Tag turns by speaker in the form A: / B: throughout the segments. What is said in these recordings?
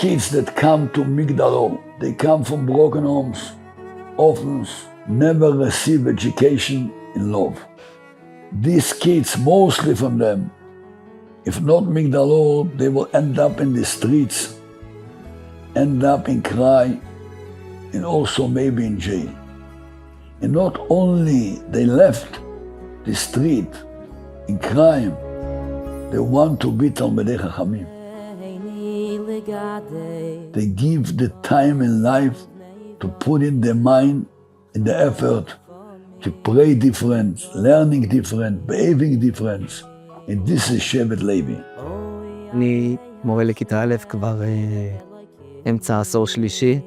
A: kids that come to Migdalor, they come from broken homes, orphans, never receive education in love. These kids, mostly from them, if not Migdalor, they will end up in the streets, end up in crime, and also maybe in jail. And not only they left the street in crime, they want to be Talmidei Chachamim. They give the time in life to put in the mind and the effort to pray different, learning different, behaving different. And this is Shevet Levi.
B: אני מורה לכיתה א' כבר אמצע עשור שלישי.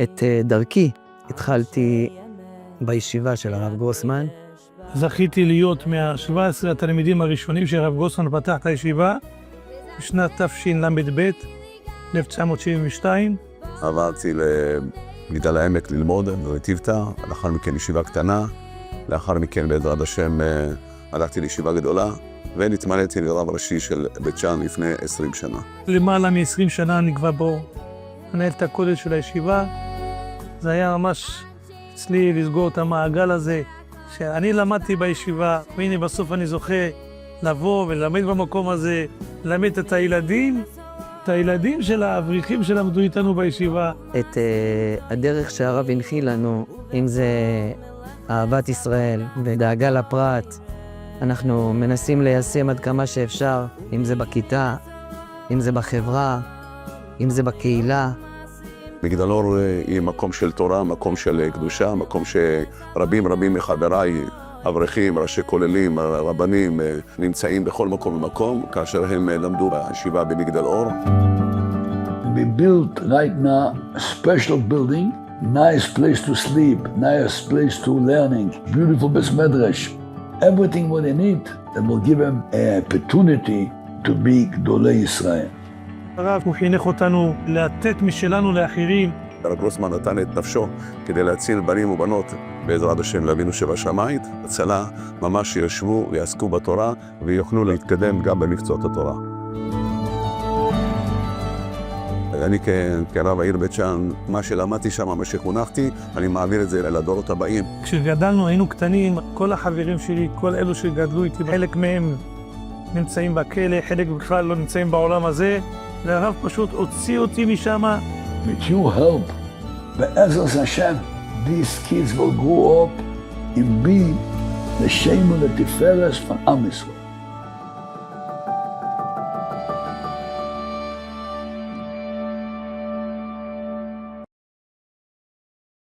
B: את דרכי התחלתי בישיבה של הרב גרוסמן.
C: זכיתי להיות מה-17 התלמידים הראשונים שהרב גרוסמן פתח את הישיבה בשנת תשל"ב, 1972.
D: עברתי למגדל העמק ללמוד ברטיבתא, לאחר מכן ישיבה קטנה, לאחר מכן בעזרת השם הלכתי לישיבה גדולה, ונתמניתי לרב ראשי של בית שאן לפני 20 שנה.
C: למעלה מ-20 שנה אני כבר בו מנהל את הקודש של הישיבה. זה היה ממש אצלי לסגור את המעגל הזה, שאני למדתי בישיבה, והנה בסוף אני זוכה לבוא וללמד במקום הזה, ללמד את הילדים של האברכים שלמדו איתנו בישיבה.
B: את הדרך שהרב הנחיל לנו, אם זה אהבת ישראל ודאגה לפרט, אנחנו מנסים ליישם עד כמה שאפשר, אם זה בכיתה, אם זה בחברה, אם זה בקהילה.
D: מגדלור היא מקום של תורה, מקום של קדושה, מקום שרבים מחבריי, אברכים, ראשי כוללים, רבנים, נמצאים בכל מקום ומקום, כאשר הם למדו בישיבה במגדל אור.
A: We built right now a special building, nice place to sleep, nice place to learning, beautiful base medrash, everything what they need that will give them an opportunity to be גדולי ישראל.
C: הרב הוא חינך אותנו לתת משלנו לאחרים.
D: הרב גרוסמן נתן את נפשו כדי להציל בנים ובנות בעזרת השם לאבינו שבשמיים, הצלה ממש שישבו ויעסקו בתורה ויוכלו להתקדם גם במקצועות התורה. אני כרב העיר בית שאן, מה שלמדתי שם, מה שחונכתי, אני מעביר את זה לדורות הבאים.
C: כשגדלנו היינו קטנים, כל החברים שלי, כל אלו שגדלו איתי, חלק מהם נמצאים בכלא, חלק בכלל לא נמצאים בעולם הזה, והרב פשוט הוציא אותי משם.
A: With your help, בעזרת השם, these kids will grow up and be the shame of the Tiferes for Am Yisrael.